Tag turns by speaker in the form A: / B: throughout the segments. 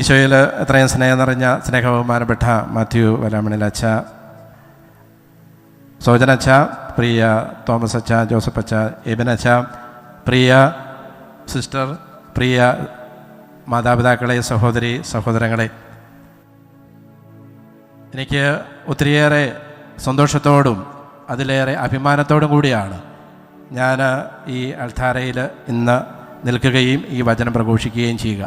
A: ഈശോയിൽ എത്രയും സ്നേഹം നിറഞ്ഞ സ്നേഹബഹുമാനപ്പെട്ട മാത്യു വലാമണിൽ അച്ഛ, സോജന അച്ഛ, പ്രിയ തോമസ് അച്ഛ, ജോസഫ് അച്ഛ, എബിൻ അച്ഛ, പ്രിയ സിസ്റ്റർ, പ്രിയ മാതാപിതാക്കളെ, സഹോദരി സഹോദരങ്ങളെ, എനിക്ക് ഒത്തിരിയേറെ സന്തോഷത്തോടും അതിലേറെ അഭിമാനത്തോടും കൂടിയാണ് ഞാൻ ഈ അൾത്താരയിൽ ഇന്ന് നിൽക്കുകയും ഈ വചനം പ്രഘോഷിക്കുകയും ചെയ്യുക.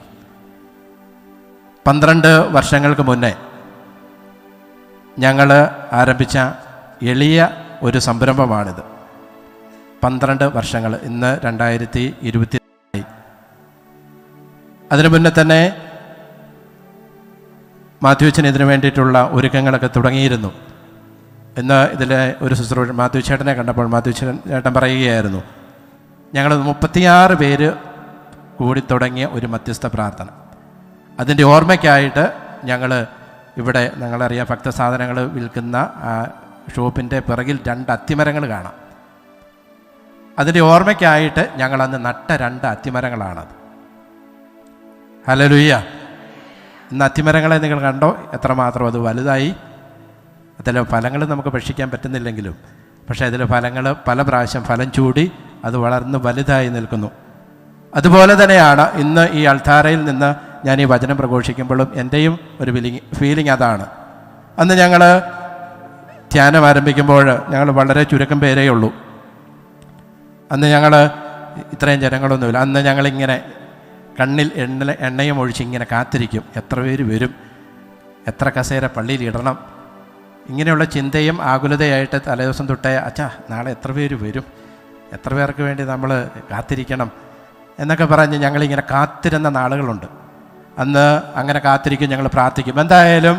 A: 12 വർഷങ്ങൾക്ക് മുന്നേ ഞങ്ങൾ ആരംഭിച്ച എളിയ ഒരു സംരംഭമാണിത്. 12 വർഷങ്ങൾ, ഇന്ന് 2020. അതിനു മുന്നേ തന്നെ മാത്യുച്ചൻ ഇതിനു വേണ്ടിയിട്ടുള്ള ഒരുക്കങ്ങളൊക്കെ തുടങ്ങിയിരുന്നു. ഇന്ന് ഇതിലെ ഒരു ശുശ്രൂഷ മാത്യു ചേട്ടനെ കണ്ടപ്പോൾ മാത്യു ചേട്ടൻ പറയുകയായിരുന്നു, ഞങ്ങൾ 36 പേര് കൂടി തുടങ്ങിയ ഒരു മധ്യസ്ഥ പ്രാർത്ഥന. അതിൻ്റെ ഓർമ്മയ്ക്കായിട്ട് ഞങ്ങൾ ഇവിടെ, ഞങ്ങളറിയാം, ഭക്തസാധനങ്ങൾ വിൽക്കുന്ന ആ ഷോപ്പിൻ്റെ പിറകിൽ 2 അത്തിമരങ്ങൾ കാണാം. അതിൻ്റെ ഓർമ്മയ്ക്കായിട്ട് ഞങ്ങളന്ന് നട്ട 2 അത്തിമരങ്ങളാണത്. ഹല്ലേലൂയ. ഇന്ന് അത്തിമരങ്ങളെ നിങ്ങൾ കണ്ടോ, എത്രമാത്രം അത് വലുതായി. അതിലെ ഫലങ്ങൾ നമുക്ക് ഭക്ഷിക്കാൻ പറ്റുന്നില്ലെങ്കിലും, പക്ഷേ അതിലെ ഫലങ്ങൾ പല പ്രാവശ്യം ഫലം ചൂടി അത് വളർന്ന് വലുതായി നിൽക്കുന്നു. അതുപോലെ തന്നെയാണ് ഇന്ന് ഈ അൾത്താരയിൽ നിന്ന് ഞാൻ ഈ വചനം പ്രഘോഷിക്കുമ്പോഴും എൻ്റെയും ഒരു ഫീലിംഗ് അതാണ്. അന്ന് ഞങ്ങൾ ധ്യാനം ആരംഭിക്കുമ്പോൾ ഞങ്ങൾ വളരെ ചുരുക്കം പേരേ ഉള്ളൂ. അന്ന് ഞങ്ങൾ ഇത്രയും ജനങ്ങളൊന്നുമില്ല. അന്ന് ഞങ്ങളിങ്ങനെ കണ്ണിൽ എണ്ണയും ഒഴിച്ച് ഇങ്ങനെ കാത്തിരിക്കും, എത്ര പേര് വരും, എത്ര കസേര പള്ളിയിൽ ഇടണം. ഇങ്ങനെയുള്ള ചിന്തയും ആകുലതയായിട്ട് തലേദിവസം തൊട്ടേ, അച്ഛാ നാളെ എത്ര പേര് വരും, എത്ര പേർക്ക് വേണ്ടി നമ്മൾ കാത്തിരിക്കണം എന്നൊക്കെ പറഞ്ഞ് ഞങ്ങളിങ്ങനെ കാത്തിരുന്ന നാളുകളുണ്ട്. അന്ന് അങ്ങനെ കാത്തിരിക്കും, ഞങ്ങൾ പ്രാർത്ഥിക്കും. എന്തായാലും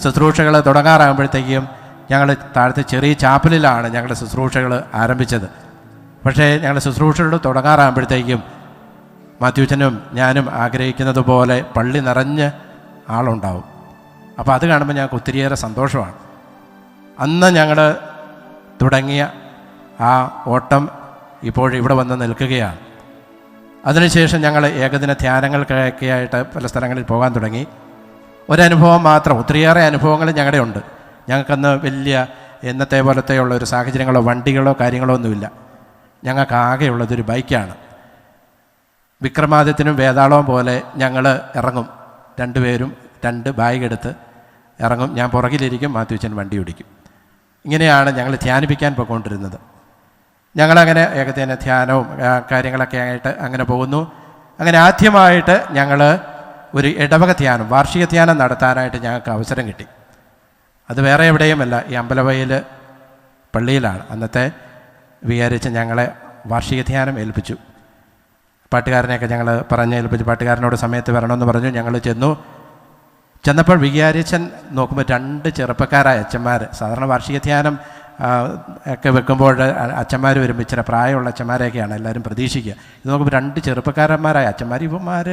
A: ശുശ്രൂഷകൾ തുടങ്ങാറാകുമ്പോഴത്തേക്കും ഞങ്ങൾ താഴത്തെ ചെറിയ ചാപ്പലിലാണ് ഞങ്ങളുടെ ശുശ്രൂഷകൾ ആരംഭിച്ചത്. പക്ഷേ ഞങ്ങൾ ശുശ്രൂഷകൾ തുടങ്ങാറാകുമ്പോഴത്തേക്കും മാത്യുച്ചനും ഞാനും ആഗ്രഹിക്കുന്നത് പോലെ പള്ളി നിറഞ്ഞ് ആളുണ്ടാവും. അപ്പോൾ അത് കാണുമ്പോൾ ഞങ്ങൾക്ക് ഒത്തിരിയേറെ സന്തോഷമാണ്. അന്ന് ഞങ്ങൾ തുടങ്ങിയ ആ ഓട്ടം ഇപ്പോഴിവിടെ വന്ന് നിൽക്കുകയാണ്. അതിനുശേഷം ഞങ്ങൾ ഏകദിന ധ്യാനങ്ങൾക്കൊക്കെ ആയിട്ട് പല സ്ഥലങ്ങളിൽ പോകാൻ തുടങ്ങി. ഒരനുഭവം മാത്രം, ഒത്തിരിയേറെ അനുഭവങ്ങൾ ഞങ്ങളുടെ ഉണ്ട്. ഞങ്ങൾക്കന്ന് വലിയ എന്നത്തെ പോലത്തെയുള്ള ഒരു സാഹചര്യങ്ങളോ വണ്ടികളോ കാര്യങ്ങളോ ഒന്നുമില്ല. ഞങ്ങൾക്ക് ആകെയുള്ളതൊരു ബൈക്കാണ്. വിക്രമാദിത്യനും വേതാളവും പോലെ ഞങ്ങൾ ഇറങ്ങും, 2 പേരും 2 ബാഗ് എടുത്ത് ഇറങ്ങും. ഞാൻ പുറകിലിരിക്കും, മാത്യുച്ചൻ വണ്ടി ഓടിക്കും. ഇങ്ങനെയാണ് ഞങ്ങൾ ധ്യാനിപ്പിക്കാൻ പോയിക്കൊണ്ടിരുന്നത്. ഞങ്ങളങ്ങനെ ഏകദിന ധ്യാനവും കാര്യങ്ങളൊക്കെ ആയിട്ട് അങ്ങനെ പോകുന്നു. അങ്ങനെ ആദ്യമായിട്ട് ഞങ്ങൾ ഒരു ഇടവക ധ്യാനം, വാർഷിക ധ്യാനം നടത്താനായിട്ട് ഞങ്ങൾക്ക് അവസരം കിട്ടി. അത് വേറെ എവിടെയുമല്ല, ഈ അമ്പലവയൽ പള്ളിയിലാണ്. അന്നത്തെ വികാരിച്ച് ഞങ്ങളെ വാർഷിക ധ്യാനം ഏൽപ്പിച്ചു. പാട്ടുകാരനെയൊക്കെ ഞങ്ങൾ ഏൽപ്പിച്ചു. പാട്ടുകാരനോട് സമയത്ത് വരണമെന്ന് പറഞ്ഞു. ഞങ്ങൾ ചെന്നപ്പോൾ വികാരിച്ചൻ നോക്കുമ്പോൾ 2 ചെറുപ്പക്കാരായ അച്ഛന്മാർ, സാധാരണ വാർഷിക ധ്യാനം ഒക്കെ വെക്കുമ്പോൾ അച്ഛന്മാർ വരുമ്പോൾ ഇച്ചിരി പ്രായമുള്ള അച്ഛന്മാരെയൊക്കെയാണ് എല്ലാവരും പ്രതീക്ഷിക്കുക. ഇത് നോക്കുമ്പോൾ 2 ചെറുപ്പക്കാരന്മാരായ അച്ഛന്മാർ, ഇവന്മാർ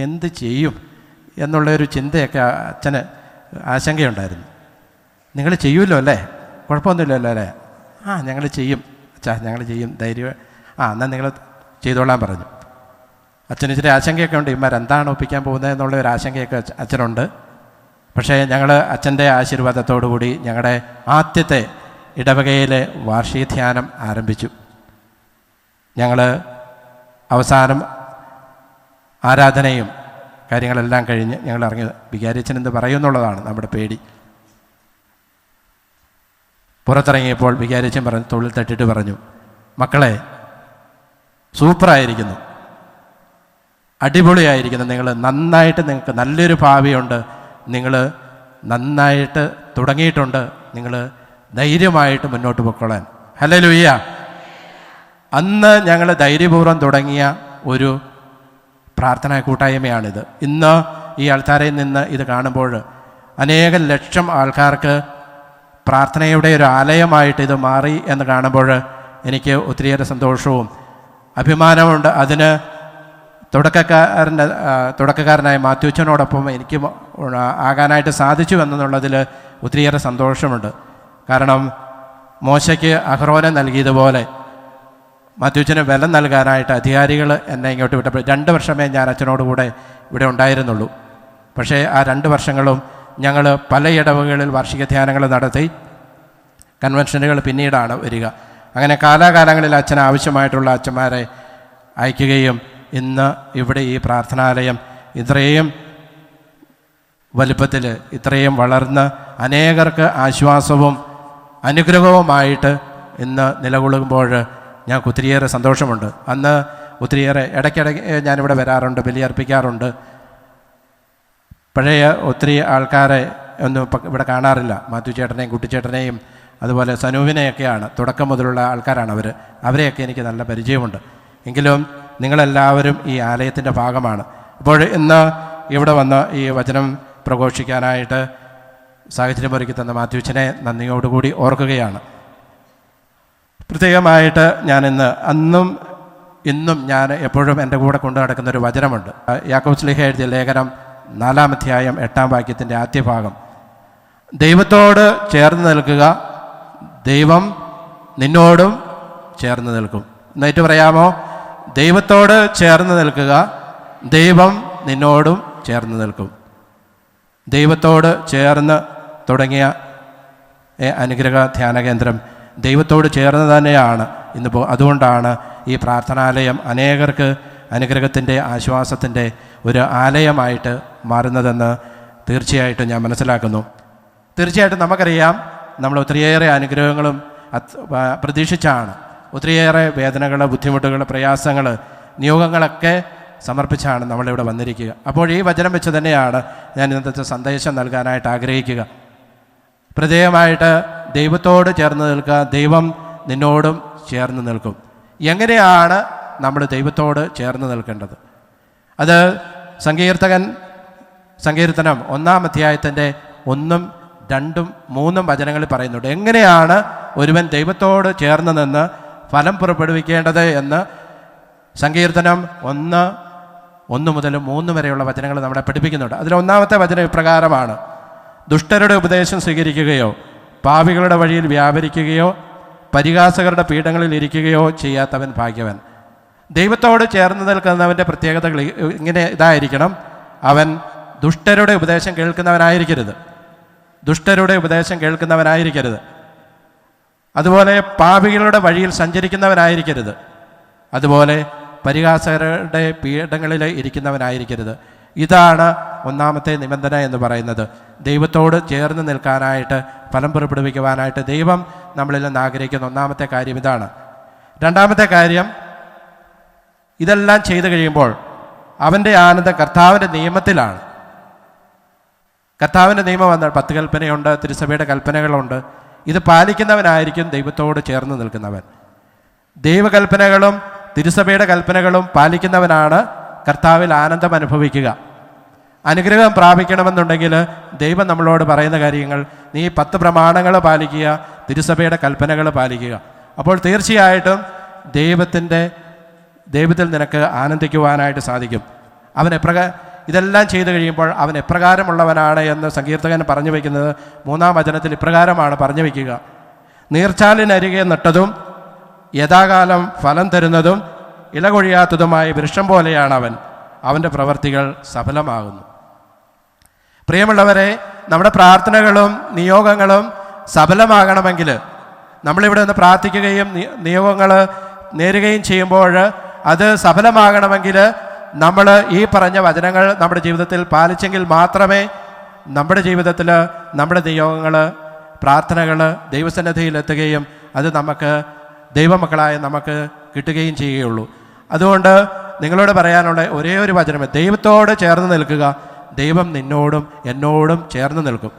A: എന്ത് ചെയ്യും എന്നുള്ളൊരു ചിന്തയൊക്കെ അച്ഛന് ആശങ്കയുണ്ടായിരുന്നു. നിങ്ങൾ ചെയ്യുമല്ലോ അല്ലേ, കുഴപ്പമൊന്നുമില്ലല്ലോ അല്ലേ? ഞങ്ങൾ ചെയ്യും അച്ഛാ, ഞങ്ങൾ ചെയ്യും, ധൈര്യം. എന്നാൽ നിങ്ങൾ ചെയ്തോളാൻ പറഞ്ഞു. അച്ഛന് ഇച്ചിരി ആശങ്കയൊക്കെ ഉണ്ട്, ഇവന്മാരെന്താണ് ഒപ്പിക്കാൻ പോകുന്നത് എന്നുള്ള ഒരു ആശങ്കയൊക്കെ അച്ഛനുണ്ട്. പക്ഷേ ഞങ്ങൾ അച്ഛൻ്റെ ആശീർവാദത്തോടു കൂടി ഞങ്ങളുടെ ആദ്യത്തെ ഇടവകയിലെ വാർഷിക ധ്യാനം ആരംഭിച്ചു. ഞങ്ങൾ അവസാനം ആരാധനയും കാര്യങ്ങളെല്ലാം കഴിഞ്ഞ് ഞങ്ങൾ ഇറങ്ങി. വികാരിച്ചൻ എന്ത് പറയുമെന്നുള്ളതാണ് നമ്മുടെ പേടി. പുറത്തിറങ്ങിയപ്പോൾ വികാരിച്ചൻ പറഞ്ഞു, തൊഴിൽ തട്ടിട്ട് പറഞ്ഞു, മക്കളെ സൂപ്പറായിരിക്കുന്നു, അടിപൊളിയായിരിക്കുന്നു, നിങ്ങൾ നന്നായിട്ട്, നിങ്ങൾക്ക് നല്ലൊരു ഭാവിയുണ്ട്, നിങ്ങൾ നന്നായിട്ട് തുടങ്ങിയിട്ടുണ്ട്, നിങ്ങൾ ധൈര്യമായിട്ട് മുന്നോട്ട് പൊക്കോളാൻ. ഹല്ലേലൂയ. അന്ന് ഞങ്ങൾ ധൈര്യപൂർവ്വം തുടങ്ങിയ ഒരു പ്രാർത്ഥനാ കൂട്ടായ്മയാണിത്. ഇന്ന് ഈ അൾത്താരയിൽ നിന്ന് ഇത് കാണുമ്പോൾ അനേകം ലക്ഷം ആൾക്കാർക്ക് പ്രാർത്ഥനയുടെ ഒരു ആലയമായിട്ട് ഇത് മാറി എന്ന് കാണുമ്പോൾ എനിക്ക് ഒത്തിരിയേറെ സന്തോഷവും അഭിമാനമുണ്ട്. അതിന് തുടക്കക്കാരനായ മാത്യുച്ചനോടൊപ്പം എനിക്ക് ആകാനായിട്ട് സാധിച്ചു എന്നുള്ളതിൽ ഒത്തിരിയേറെ സന്തോഷമുണ്ട്. കാരണം മോശയ്ക്ക് അഹ്റോനെ നൽകിയതുപോലെ മാത്യുച്ചന് ബലം നൽകാനായിട്ട് അധികാരികൾ എന്നെ ഇങ്ങോട്ട് വിട്ടപ്പോൾ 2 വർഷമേ ഞാൻ അച്ഛനോട് കൂടെ ഇവിടെ ഉണ്ടായിരുന്നുള്ളൂ. പക്ഷേ ആ 2 വർഷങ്ങളും ഞങ്ങൾ പല ഇടവകളിൽ വാർഷിക ധ്യാനങ്ങൾ നടത്തി. കൺവെൻഷനുകൾ പിന്നീടാണ് വരിക. അങ്ങനെ കാലാകാലങ്ങളിൽ അച്ഛന് ആവശ്യമായിട്ടുള്ള അച്ഛന്മാരെ അയക്കുകയും ഇന്ന് ഇവിടെ ഈ പ്രാർത്ഥനാലയം ഇത്രയും വലുപ്പത്തിൽ ഇത്രയും വളർന്ന് അനേകർക്ക് ആശ്വാസവും അനുഗ്രഹവുമായിട്ട് ഇന്ന് നിലകൊള്ളുമ്പോൾ ഞങ്ങൾക്ക് ഒത്തിരിയേറെ സന്തോഷമുണ്ട്. അന്ന് ഒത്തിരിയേറെ ഇടയ്ക്കിടയ്ക്ക് ഞാനിവിടെ വരാറുണ്ട്, ബലിയർപ്പിക്കാറുണ്ട്. പഴയ ഒത്തിരി ആൾക്കാരെ ഒന്നും ഇവിടെ കാണാറില്ല. മാത്യു ചേട്ടനെയും കുട്ടിച്ചേട്ടനെയും അതുപോലെ സനൂവിനെയൊക്കെയാണ്, തുടക്കം മുതലുള്ള ആൾക്കാരാണ് അവരെയൊക്കെ എനിക്ക് നല്ല പരിചയമുണ്ട്. എങ്കിലും നിങ്ങളെല്ലാവരും ഈ ആലയത്തിൻ്റെ ഭാഗമാണ്. അപ്പോൾ ഇന്ന് ഇവിടെ വന്ന് ഈ വചനം പ്രഘോഷിക്കാനായിട്ട് സാഹചര്യമൊരുക്കി തന്ന മാത്യുച്ചനെ നന്ദിയോടുകൂടി ഓർക്കുകയാണ്. പ്രത്യേകമായിട്ട് ഞാനിന്ന് അന്നും ഇന്നും ഞാൻ എപ്പോഴും എൻ്റെ കൂടെ കൊണ്ടു നടക്കുന്നൊരു വചനമുണ്ട്. യാക്കോബ് ശ്ലീഹ എഴുതിയ ലേഖനം 4-ാം അധ്യായം 8-ാം വാക്യത്തിൻ്റെ ആദ്യ ഭാഗം. ദൈവത്തോട് ചേർന്ന് നിൽക്കുക, ദൈവം നിന്നോടും ചേർന്ന് നിൽക്കും. എന്നിട്ട് പറയാമോ? ദൈവത്തോട് ചേർന്ന് നിൽക്കുക, ദൈവം നിന്നോടും ചേർന്ന് നിൽക്കും. ദൈവത്തോട് ചേർന്ന് തുടങ്ങിയ അനുഗ്രഹ ധ്യാന കേന്ദ്രം ദൈവത്തോട് ചേർന്ന് തന്നെയാണ് ഇന്നിപ്പോൾ. അതുകൊണ്ടാണ് ഈ പ്രാർത്ഥനാലയം അനേകർക്ക് അനുഗ്രഹത്തിൻ്റെ ആശ്വാസത്തിൻ്റെ ഒരു ആലയമായിട്ട് മാറുന്നതെന്ന് തീർച്ചയായിട്ടും ഞാൻ മനസ്സിലാക്കുന്നു. തീർച്ചയായിട്ടും നമുക്കറിയാം, നമ്മൾ ഒത്തിരിയേറെ അനുഗ്രഹങ്ങളും പ്രതീക്ഷിച്ചാണ്, ഒത്തിരിയേറെ വേദനകൾ, ബുദ്ധിമുട്ടുകൾ, പ്രയാസങ്ങൾ, നിയോഗങ്ങളൊക്കെ സമർപ്പിച്ചാണ് നമ്മളിവിടെ വന്നിരിക്കുക. അപ്പോൾ ഈ വചനം വെച്ച് തന്നെയാണ് ഞാൻ ഇന്നത്തെ സന്ദേശം നൽകാനായിട്ട് ആഗ്രഹിക്കുക. പ്രത്യേകമായിട്ട് ദൈവത്തോട് ചേർന്ന് നിൽക്കുക, ദൈവം നിന്നോടും ചേർന്ന് നിൽക്കും. എങ്ങനെയാണ് നമ്മൾ ദൈവത്തോട് ചേർന്ന് നിൽക്കേണ്ടത്? അത് സങ്കീർത്തനം 1-ാം അധ്യായത്തിൻ്റെ 1, 2, 3 വചനങ്ങളിൽ പറയുന്നുണ്ട്. എങ്ങനെയാണ് ഒരുവൻ ദൈവത്തോട് ചേർന്ന് നിന്ന് ഫലം പുറപ്പെടുവിക്കേണ്ടത് എന്ന് സങ്കീർത്തനം 1 മുതൽ 3 വരെയുള്ള വചനങ്ങൾ നമ്മളെ പഠിപ്പിക്കുന്നുണ്ട്. അതിൽ 1-ാമത്തെ വചനം ഇപ്രകാരമാണ്: ദുഷ്ടരുടെ ഉപദേശം സ്വീകരിക്കുകയോ പാപികളുടെ വഴിയിൽ വ്യാപരിക്കുകയോ പരിഹാസകരുടെ പീഠങ്ങളിൽ ഇരിക്കുകയോ ചെയ്യാത്തവൻ ഭാഗ്യവൻ. ദൈവത്തോട് ചേർന്ന് നിൽക്കുന്നവൻ്റെ പ്രത്യേകതകൾ ഇതായിരിക്കണം: അവൻ ദുഷ്ടരുടെ ഉപദേശം കേൾക്കുന്നവനായിരിക്കരുത്, അതുപോലെ പാപികളുടെ വഴിയിൽ സഞ്ചരിക്കുന്നവനായിരിക്കരുത്, അതുപോലെ പരിഹാസകരുടെ പീഠങ്ങളിൽ ഇരിക്കുന്നവനായിരിക്കരുത്. ഇതാണ് 1-ാമത്തെ നിബന്ധന എന്ന് പറയുന്നത്. ദൈവത്തോട് ചേർന്ന് നിൽക്കാനായിട്ട്, ഫലം പുറപ്പെടുവിക്കുവാനായിട്ട് ദൈവം നമ്മളിൽ നിന്ന് ആഗ്രഹിക്കുന്ന 1-ാമത്തെ കാര്യം ഇതാണ്. 2-ാമത്തെ കാര്യം, ഇതെല്ലാം ചെയ്തു കഴിയുമ്പോൾ അവൻ്റെ ആനന്ദം കർത്താവിൻ്റെ നിയമത്തിലാണ്. കർത്താവിൻ്റെ നിയമം വന്നാൽ 10 കൽപ്പനയുണ്ട്, തിരുസഭയുടെ കൽപ്പനകളുണ്ട്. ഇത് പാലിക്കുന്നവനായിരിക്കും ദൈവത്തോട് ചേർന്ന് നിൽക്കുന്നവൻ. ദൈവകൽപ്പനകളും തിരുസഭയുടെ കൽപ്പനകളും പാലിക്കുന്നവനാണ് കർത്താവിൽ ആനന്ദം അനുഭവിക്കുക. അനുഗ്രഹം പ്രാപിക്കണമെന്നുണ്ടെങ്കിൽ ദൈവം നമ്മളോട് പറയുന്ന കാര്യങ്ങൾ, നീ 10 പ്രമാണങ്ങൾ പാലിക്കുക, തിരുസഭയുടെ കൽപ്പനകൾ പാലിക്കുക. അപ്പോൾ തീർച്ചയായിട്ടും ദൈവത്തിൽ നിനക്ക് ആനന്ദിക്കുവാനായിട്ട് സാധിക്കും. ഇതെല്ലാം ചെയ്തു കഴിയുമ്പോൾ അവൻ എപ്രകാരമുള്ളവനാണ് എന്ന് സങ്കീർത്തകൻ പറഞ്ഞു വയ്ക്കുന്നത് 3-ാം വചനത്തിൽ ഇപ്രകാരമാണ് പറഞ്ഞു വയ്ക്കുക: നീർച്ചാലിനരികെ നട്ടതും യഥാകാലം ഫലം തരുന്നതും ഇലകൊഴിയാത്തതുമായ വൃക്ഷം പോലെയാണ് അവൻ്റെ പ്രവർത്തികൾ സഫലമാകുന്നു. പ്രിയമുള്ളവരെ, നമ്മുടെ പ്രാർത്ഥനകളും നിയോഗങ്ങളും സഫലമാകണമെങ്കിൽ നമ്മളിവിടെ നിന്ന് പ്രാർത്ഥിക്കുകയും നിയോഗങ്ങൾ നേരുകയും ചെയ്യുമ്പോൾ അത് സഫലമാകണമെങ്കിൽ നമ്മൾ ഈ പറഞ്ഞ വചനങ്ങൾ നമ്മുടെ ജീവിതത്തിൽ പാലിച്ചെങ്കിൽ മാത്രമേ നമ്മുടെ ജീവിതത്തിൽ നമ്മുടെ നിയോഗങ്ങൾ, പ്രാർത്ഥനകൾ ദൈവസന്നിധിയിലെത്തുകയും അത് നമുക്ക് ദൈവമക്കളായ നമുക്ക് കിട്ടുകയും ചെയ്യുകയുള്ളൂ. അതുകൊണ്ട് നിങ്ങളോട് പറയാനുള്ള ഒരേ ഒരു വചനം, ദൈവത്തോട് ചേർന്ന് നിൽക്കുക, ദൈവം നിന്നോടും എന്നോടും ചേർന്ന് നിൽക്കും.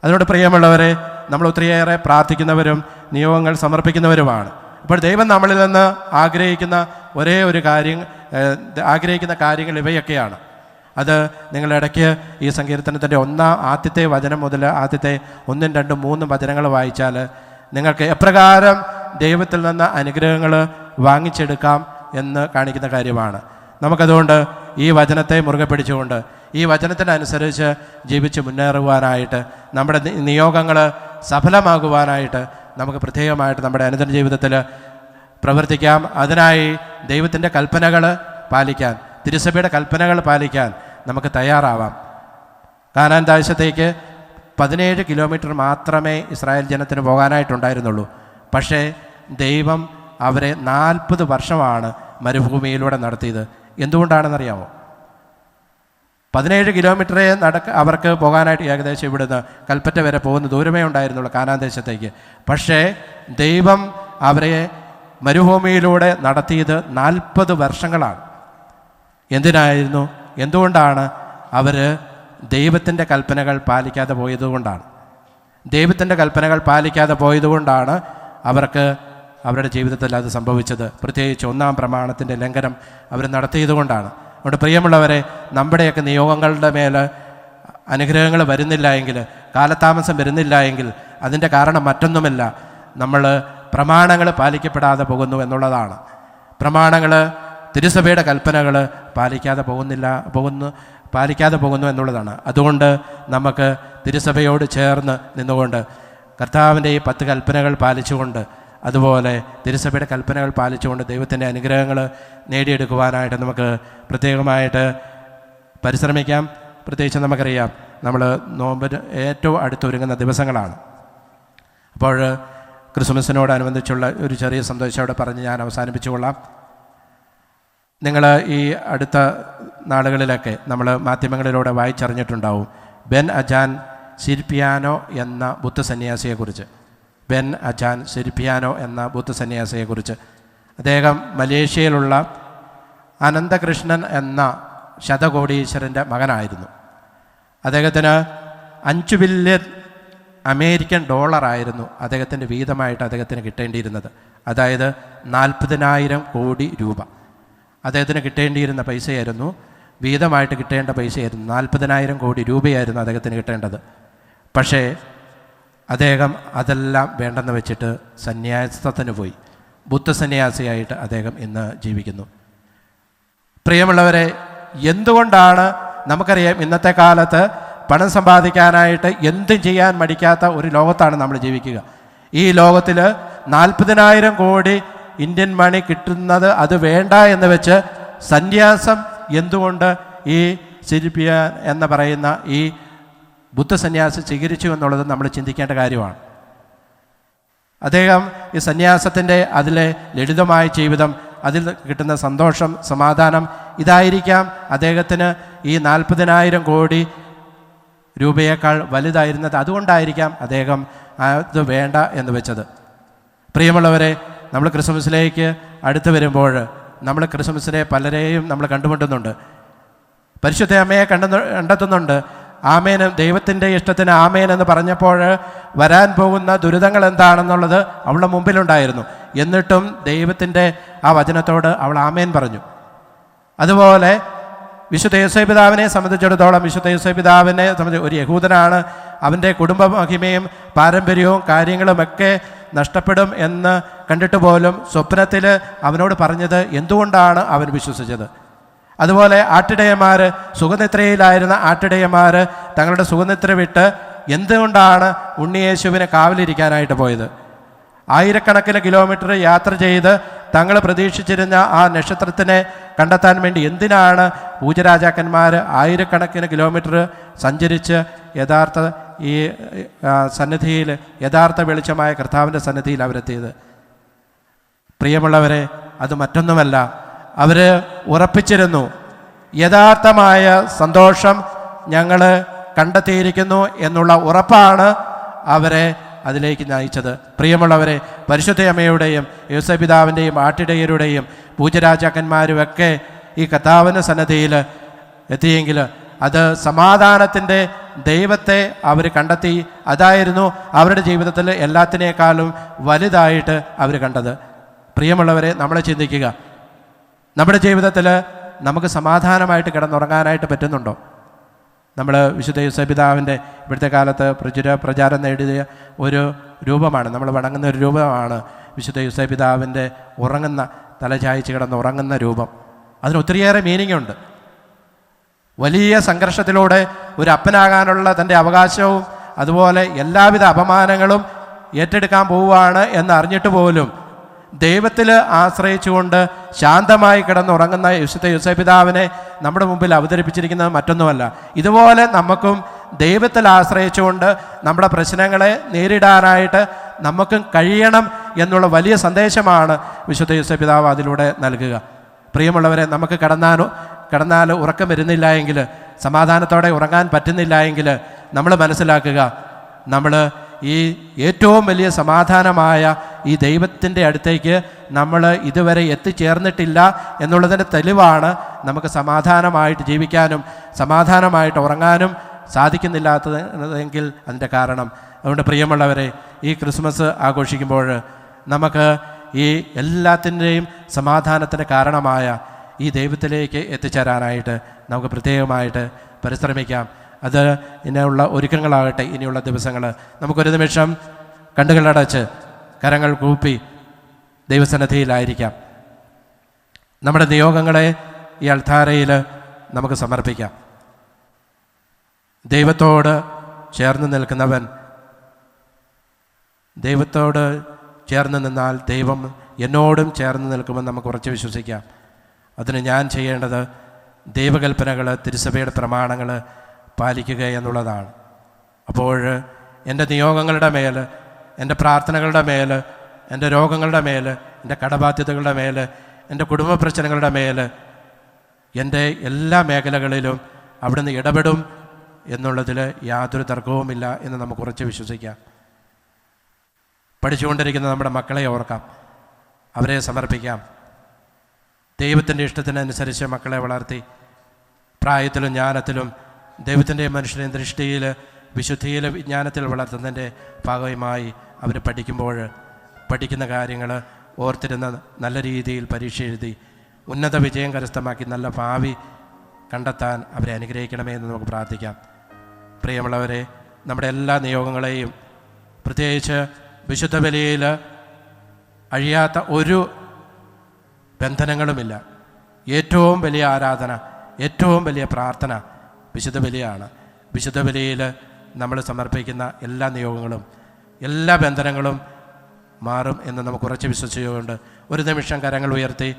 A: അതുകൊണ്ട് പ്രിയമുള്ളവരെ, നമ്മൾ ഒത്തിരിയേറെ പ്രാർത്ഥിക്കുന്നവരും നിയോഗങ്ങൾ സമർപ്പിക്കുന്നവരുമാണ്. അപ്പോൾ ദൈവം നമ്മളിൽ നിന്ന് ആഗ്രഹിക്കുന്ന ഒരേ ഒരു ആഗ്രഹിക്കുന്ന കാര്യങ്ങൾ ഇവയൊക്കെയാണ്. അത് നിങ്ങളിടയ്ക്ക് ഈ സങ്കീർത്തനത്തിൻ്റെ ആദ്യത്തെ വചനം മുതൽ ആദ്യത്തെ 1, 2, 3 വചനങ്ങൾ വായിച്ചാൽ നിങ്ങൾക്ക് എപ്രകാരം ദൈവത്തിൽ നിന്ന് അനുഗ്രഹങ്ങൾ വാങ്ങിച്ചെടുക്കാം എന്ന് കാണിക്കുന്ന കാര്യമാണ്. നമുക്കതുകൊണ്ട് ഈ വചനത്തെ മുറുകെ പിടിച്ചുകൊണ്ട് ഈ വചനത്തിനനുസരിച്ച് ജീവിച്ച് മുന്നേറുവാനായിട്ട്, നമ്മുടെ നിയോഗങ്ങൾ സഫലമാകുവാനായിട്ട് നമുക്ക് പ്രത്യേകമായിട്ട് നമ്മുടെ അനുദിന ജീവിതത്തിൽ പ്രവർത്തിക്കാം. അതിനായി ദൈവത്തിൻ്റെ കൽപ്പനകൾ പാലിക്കാൻ, തിരുസഭയുടെ കൽപ്പനകൾ പാലിക്കാൻ നമുക്ക് തയ്യാറാവാം. കാനാൻ ദേശത്തേക്ക് 17 കിലോമീറ്റർ മാത്രമേ ഇസ്രായേൽ ജനത്തിന് പോകാനായിട്ടുണ്ടായിരുന്നുള്ളൂ. പക്ഷേ ദൈവം അവരെ 40 വർഷമാണ് മരുഭൂമിയിലൂടെ നടത്തിയത്. എന്തുകൊണ്ടാണെന്നറിയാമോ? 17 കിലോമീറ്ററേ അവർക്ക് പോകാനായിട്ട് ഏകദേശം ഇവിടുന്ന് കൽപ്പറ്റ വരെ പോകുന്ന ദൂരമേ ഉണ്ടായിരുന്നുള്ളൂ കാനാൻ ദേശത്തേക്ക്. പക്ഷേ ദൈവം അവരെ മരുഭൂമിയിലൂടെ നടത്തിയത് 40 വർഷങ്ങളാണ്. എന്തിനായിരുന്നു? എന്തുകൊണ്ടാണ്? അവർ ദൈവത്തിൻ്റെ കൽപ്പനകൾ പാലിക്കാതെ പോയതുകൊണ്ടാണ്. ദൈവത്തിൻ്റെ കൽപ്പനകൾ പാലിക്കാതെ പോയതുകൊണ്ടാണ് അവർക്ക് അവരുടെ ജീവിതത്തിൽ അത് സംഭവിച്ചത്. പ്രത്യേകിച്ച് 1-ാം പ്രമാണത്തിൻ്റെ ലംഘനം അവർ നടത്തിയതുകൊണ്ടാണ്. അതുകൊണ്ട് പ്രിയമുള്ളവരെ, നമ്മുടെയൊക്കെ നിയോഗങ്ങളുടെ മേൽ അനുഗ്രഹങ്ങൾ വരുന്നില്ല എങ്കിൽ, കാലതാമസം വരുന്നില്ല എങ്കിൽ അതിൻ്റെ കാരണം മറ്റൊന്നുമല്ല, നമ്മൾ പ്രമാണങ്ങൾ പാലിക്കപ്പെടാതെ പോകുന്നു എന്നുള്ളതാണ്. പ്രമാണങ്ങൾ, തിരുസഭയുടെ കൽപ്പനകൾ പാലിക്കാതെ പോകുന്നു എന്നുള്ളതാണ്. അതുകൊണ്ട് നമുക്ക് തിരുസഭയോട് ചേർന്ന് നിന്നുകൊണ്ട് കർത്താവിൻ്റെ ഈ 10 കൽപ്പനകൾ പാലിച്ചുകൊണ്ട്, അതുപോലെ തിരുസഭയുടെ കൽപ്പനകൾ പാലിച്ചുകൊണ്ട് ദൈവത്തിൻ്റെ അനുഗ്രഹങ്ങൾ നേടിയെടുക്കുവാനായിട്ട് നമുക്ക് പ്രത്യേകമായിട്ട് പരിശ്രമിക്കാം. പ്രത്യേകിച്ച് നമുക്കറിയാം, നമ്മൾ നോമ്പിന് ഏറ്റവും അടുത്തൊരുങ്ങുന്ന ദിവസങ്ങളാണ്. അപ്പോൾ ക്രിസ്മസിനോടനുബന്ധിച്ചുള്ള ഒരു ചെറിയ സന്ദേശം അവിടെ പറഞ്ഞ് ഞാൻ അവസാനിപ്പിച്ചുകൊള്ളാം. നിങ്ങൾ ഈ അടുത്ത നാളുകളിലൊക്കെ നമ്മൾ മാധ്യമങ്ങളിലൂടെ വായിച്ചറിഞ്ഞിട്ടുണ്ടാവും ബെൻ അജാൻ സിരിപ്പിയാനോ എന്ന ബുദ്ധ സന്യാസിയെക്കുറിച്ച്. ബെൻ അജാൻ സിരിപ്പിയാനോ എന്ന ബുദ്ധ സന്യാസിയെക്കുറിച്ച്. അദ്ദേഹം മലേഷ്യയിലുള്ള അനന്തകൃഷ്ണൻ എന്ന ശതകോടീശ്വരൻ്റെ മകനായിരുന്നു. അദ്ദേഹത്തിന് 5 ബില്യൺ അമേരിക്കൻ ഡോളറായിരുന്നു അദ്ദേഹത്തിൻ്റെ വീതമായിട്ട് അദ്ദേഹത്തിന് കിട്ടേണ്ടിയിരുന്നത്. അതായത് 40,000 കോടി രൂപ അദ്ദേഹത്തിന് കിട്ടേണ്ടിയിരുന്ന പൈസയായിരുന്നു, വീതമായിട്ട് കിട്ടേണ്ട പൈസയായിരുന്നു. 40,000 കോടി രൂപയായിരുന്നു അദ്ദേഹത്തിന് കിട്ടേണ്ടത്. പക്ഷേ അദ്ദേഹം അതെല്ലാം വേണ്ടെന്ന് വെച്ചിട്ട് സന്യാസത്തിന് പോയി. ബുദ്ധ സന്യാസിയായിട്ട് അദ്ദേഹം ഇന്ന് ജീവിക്കുന്നു. പ്രിയമുള്ളവരെ, എന്തുകൊണ്ടാണ്? നമുക്കറിയാം, ഇന്നത്തെ കാലത്ത് പണം സമ്പാദിക്കാനായിട്ട് എന്തും ചെയ്യാൻ മടിക്കാത്ത ഒരു ലോകത്താണ് നമ്മൾ ജീവിക്കുക. ഈ ലോകത്തിൽ 40,000 കോടി ഇന്ത്യൻ മണി കിട്ടുന്നത് അത് വേണ്ട എന്ന് വെച്ച് സന്യാസം എന്തുകൊണ്ട് ഈ സിരിപ്പിയാൻ എന്ന് പറയുന്ന ഈ ബുദ്ധ സന്യാസം സ്വീകരിച്ചു എന്നുള്ളത് നമ്മൾ ചിന്തിക്കേണ്ട കാര്യമാണ്. അദ്ദേഹം ഈ സന്യാസത്തിൻ്റെ അതിലെ ലളിതമായ ജീവിതം, അതിൽ കിട്ടുന്ന സന്തോഷം, സമാധാനം, ഇതായിരിക്കാം അദ്ദേഹത്തിന് ഈ 40,000 കോടി രൂപയേക്കാൾ വലുതായിരുന്നത്. അതുകൊണ്ടായിരിക്കാം അദ്ദേഹം അത് വേണ്ട എന്ന് വെച്ചത്. പ്രിയമുള്ളവരെ, നമ്മൾ ക്രിസ്മസിലേക്ക് അടുത്ത് വരുമ്പോൾ നമ്മൾ ക്രിസ്മസിനെ പലരെയും നമ്മൾ കണ്ടുമുട്ടുന്നുണ്ട്. പരിശുദ്ധ അമ്മയെ കണ്ടെത്തുന്നുണ്ട്. ആമേൻ, ദൈവത്തിൻ്റെ ഇഷ്ടത്തിന് ആമേൻ എന്ന് പറഞ്ഞപ്പോൾ വരാൻ പോകുന്ന ദുരിതങ്ങൾ എന്താണെന്നുള്ളത് അവളുടെ മുമ്പിലുണ്ടായിരുന്നു. എന്നിട്ടും ദൈവത്തിൻ്റെ ആ വചനത്തോട് അവൾ ആമേൻ പറഞ്ഞു. അതുപോലെ വിശുദ്ധ യോസേപ്പ് പിതാവിനെ സംബന്ധിച്ചിടത്തോളം, വിശുദ്ധ യോസേപ്പ് പിതാവിനെ സംബന്ധിച്ച് ഒരു യഹൂദനാണ്. അവൻ്റെ കുടുംബ മഹിമയും പാരമ്പര്യവും കാര്യങ്ങളുമൊക്കെ നഷ്ടപ്പെടും എന്ന് കണ്ടിട്ട് പോലും സ്വപ്നത്തിൽ അവനോട് പറഞ്ഞത് എന്തുകൊണ്ടാണ് അവൻ വിശ്വസിച്ചത്. അതുപോലെ ആട്ടിടയന്മാർ, സുഖനിദ്രയിലായിരുന്ന ആട്ടിടയന്മാർ തങ്ങളുടെ സുഖനിദ്ര വിട്ട് എന്തുകൊണ്ടാണ് ഉണ്ണിയേശുവിനെ കാവലിരിക്കാനായിട്ട് പോയത്? ആയിരക്കണക്കിന് കിലോമീറ്റർ യാത്ര ചെയ്ത് തങ്ങൾ പ്രതീക്ഷിച്ചിരുന്ന ആ നക്ഷത്രത്തിനെ കണ്ടെത്താൻ വേണ്ടി എന്തിനാണ് പൂജരാജാക്കന്മാർ ആയിരക്കണക്കിന് കിലോമീറ്റർ സഞ്ചരിച്ച് യഥാർത്ഥ ഈ സന്നിധിയിൽ, യഥാർത്ഥ വെളിച്ചമായ കർത്താവിൻ്റെ സന്നിധിയിൽ അവരെത്തിയത്? പ്രിയമുള്ളവരെ, അത് മറ്റൊന്നുമല്ല, അവർ ഉറപ്പിച്ചിരുന്നു, യഥാർത്ഥമായ സന്തോഷം ഞങ്ങൾ കണ്ടെത്തിയിരിക്കുന്നു എന്നുള്ള ഉറപ്പാണ് അവരെ അതിലേക്ക് നയിച്ചത്. പ്രിയമുള്ളവരെ, പരിശുദ്ധ അമ്മയുടെയും യോസേപ്പ് പിതാവിൻ്റെയും ആട്ടിടയരുടെയും പൂജരാജാക്കന്മാരുമൊക്കെ ഈ കർത്താവിൻ്റെ സന്നിധിയിൽ എത്തിയെങ്കിൽ അത് സമാധാനത്തിൻ്റെ ദൈവത്തെ അവർ കണ്ടെത്തി. അതായിരുന്നു അവരുടെ ജീവിതത്തിൽ എല്ലാത്തിനേക്കാളും വലുതായിട്ട് അവർ കണ്ടത്. പ്രിയമുള്ളവരെ, നമ്മളെ ചിന്തിക്കുക, നമ്മുടെ ജീവിതത്തിൽ നമുക്ക് സമാധാനമായിട്ട് കിടന്നുറങ്ങാനായിട്ട് പറ്റുന്നുണ്ടോ? നമ്മൾ വിശുദ്ധ യോസേപ്പ് പിതാവിൻ്റെ ഇവിടുത്തെ കാലത്ത് പ്രചാരം നേടിയ ഒരു രൂപമാണ്, നമ്മൾ വണങ്ങുന്ന ഒരു രൂപമാണ് വിശുദ്ധ യോസേപ്പ് പിതാവിൻ്റെ ഉറങ്ങുന്ന, തലചായ്ച്ച് കിടന്ന് ഉറങ്ങുന്ന രൂപം. അതിന് ഒത്തിരിയേറെ മീനിങ് ഉണ്ട്. വലിയ സംഘർഷത്തിലൂടെ ഒരു അപ്പനാകാനുള്ള തൻ്റെ അവകാശവും അതുപോലെ എല്ലാവിധ അപമാനങ്ങളും ഏറ്റെടുക്കാൻ പോവുകയാണ് എന്ന് അറിഞ്ഞിട്ട് പോലും ദൈവത്തിൽ ആശ്രയിച്ചുകൊണ്ട് ശാന്തമായി കിടന്നുറങ്ങുന്ന വിശുദ്ധ യോസേപ്പ് പിതാവിനെ നമ്മുടെ മുമ്പിൽ അവതരിപ്പിച്ചിരിക്കുന്നത് മറ്റൊന്നുമല്ല. ഇതുപോലെ നമുക്കും ദൈവത്തിൽ ആശ്രയിച്ചുകൊണ്ട് നമ്മുടെ പ്രശ്നങ്ങളെ നേരിടാനായിട്ട് നമുക്കും കഴിയണം എന്നുള്ള വലിയ സന്ദേശമാണ് വിശുദ്ധ യോസേപ്പ് പിതാവ് അതിലൂടെ നൽകുക. പ്രിയമുള്ളവരെ, നമുക്ക് കിടന്നാൽ ഉറക്കം വരുന്നില്ല എങ്കിൽ, സമാധാനത്തോടെ ഉറങ്ങാൻ പറ്റുന്നില്ല എങ്കിൽ നമ്മൾ മനസ്സിലാക്കുക, നമ്മൾ ഈ ഏറ്റവും വലിയ സമാധാനമായ ഈ ദൈവത്തിൻ്റെ അടുത്തേക്ക് നമ്മൾ ഇതുവരെ എത്തിച്ചേർന്നിട്ടില്ല എന്നുള്ളതിൻ്റെ തെളിവാണ് നമുക്ക് സമാധാനമായിട്ട് ജീവിക്കാനും സമാധാനമായിട്ട് ഉറങ്ങാനും സാധിക്കുന്നില്ലാത്തതെങ്കിൽ അതിൻ്റെ കാരണം. അതുകൊണ്ട് പ്രിയമുള്ളവരെ, ഈ ക്രിസ്മസ് ആഘോഷിക്കുമ്പോൾ നമുക്ക് ഈ എല്ലാത്തിൻ്റെയും സമാധാനത്തിന് കാരണമായ ഈ ദൈവത്തിലേക്ക് എത്തിച്ചേരാനായിട്ട് നമുക്ക് പ്രത്യേകമായിട്ട് പരിശ്രമിക്കാം. അത് ഇനിയുള്ള ഒരുക്കങ്ങളാകട്ടെ. ഇനിയുള്ള ദിവസങ്ങൾ നമുക്കൊരു നിമിഷം കണ്ണുകളടച്ച് കരങ്ങൾ കൂപ്പി ദൈവസന്നിധിയിലായിരിക്കാം. നമ്മുടെ നിയോഗങ്ങളെ ഈ അൾത്താരയിൽ നമുക്ക് സമർപ്പിക്കാം. ദൈവത്തോട് ചേർന്ന് നിൽക്കുന്നവൻ, ദൈവത്തോട് ചേർന്ന് നിന്നാൽ ദൈവം എന്നോടും ചേർന്ന് നിൽക്കുമെന്ന് നമുക്ക് ഉറച്ച് വിശ്വസിക്കാം. അതിന് ഞാൻ ചെയ്യേണ്ടത് ദൈവകൽപ്പനകൾ, തിരുസഭയുടെ പ്രമാണങ്ങൾ പാലിക്കുക എന്നുള്ളതാണ്. അപ്പോൾ എൻ്റെ നിയോഗങ്ങളുടെ മേൽ, എൻ്റെ പ്രാർത്ഥനകളുടെ മേൽ, എൻ്റെ രോഗങ്ങളുടെ മേൽ, എൻ്റെ കടബാധ്യതകളുടെ മേൽ, എൻ്റെ കുടുംബ പ്രശ്നങ്ങളുടെ മേൽ, എൻ്റെ എല്ലാ മേഖലകളിലും അവിടുന്ന് ഇടപെടും എന്നുള്ളതിൽ യാതൊരു തർക്കവുമില്ല എന്ന് നമുക്ക് ഉറച്ച് വിശ്വസിക്കാം. പഠിച്ചുകൊണ്ടിരിക്കുന്ന നമ്മുടെ മക്കളെ ഓർക്കാം, അവരെ സമർപ്പിക്കാം. ദൈവത്തിൻ്റെ ഇഷ്ടത്തിനനുസരിച്ച് മക്കളെ വളർത്തി പ്രായത്തിലും ജ്ഞാനത്തിലും ദൈവത്തിൻ്റെ മനുഷ്യൻ്റെ ദൃഷ്ടിയിൽ വിശുദ്ധിയിൽ വിജ്ഞാനത്തിൽ വളർത്തുന്നതിൻ്റെ ഭാഗമായി അവർ പഠിക്കുമ്പോൾ പഠിക്കുന്ന കാര്യങ്ങൾ ഓർത്തിരുന്ന നല്ല രീതിയിൽ പരീക്ഷ എഴുതി ഉന്നത വിജയം കരസ്ഥമാക്കി നല്ല ഭാവി കണ്ടെത്താൻ അവരെ അനുഗ്രഹിക്കണമേ എന്ന് നമുക്ക് പ്രാർത്ഥിക്കാം. പ്രിയമുള്ളവരെ, നമ്മുടെ എല്ലാ നിയോഗങ്ങളെയും, പ്രത്യേകിച്ച് വിശുദ്ധ ബലിയിൽ അഴിയാത്ത ഒരു ബന്ധനങ്ങളുമില്ല. ഏറ്റവും വലിയ ആരാധന, ഏറ്റവും വലിയ പ്രാർത്ഥന വിശുദ്ധ ബലിയാണ്. വിശുദ്ധ ബലിയിൽ നമ്മൾ സമർപ്പിക്കുന്ന എല്ലാ നിയോഗങ്ങളും, എല്ലാ ബന്ധനങ്ങളും മാറും എന്ന് നമുക്ക് ഉറച്ച് വിശ്വസിച്ചുകൊണ്ട് ഒരു നിമിഷം കരങ്ങൾ ഉയർത്തി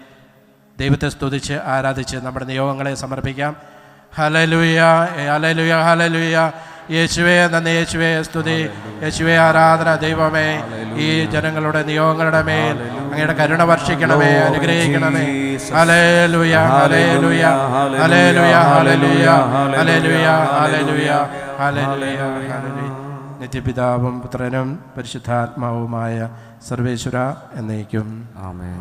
A: ദൈവത്തെ സ്തുതിച്ച് ആരാധിച്ച് നമ്മുടെ നിയോഗങ്ങളെ സമർപ്പിക്കാം. Hallelujah, hallelujah, hallelujah. യേശുവേ നന്ദി, യേശുവേ സ്തുതി, യേശുവേ ആരാധന. ദൈവമേ, ഈ ജനങ്ങളുടെ നിയോഗങ്ങളുടെ മേൽ അങ്ങയുടെ കരുണ വർഷിക്കണമേ, അനുഗ്രഹിക്കണമേ. Hallelujah, hallelujah, hallelujah, hallelujah, hallelujah, hallelujah, hallelujah, hallelujah. നിത്യപിതാവും പുത്രനും പരിശുദ്ധാത്മാവുമായ സർവേശ്വര എന്നേക്കും ആമേൻ.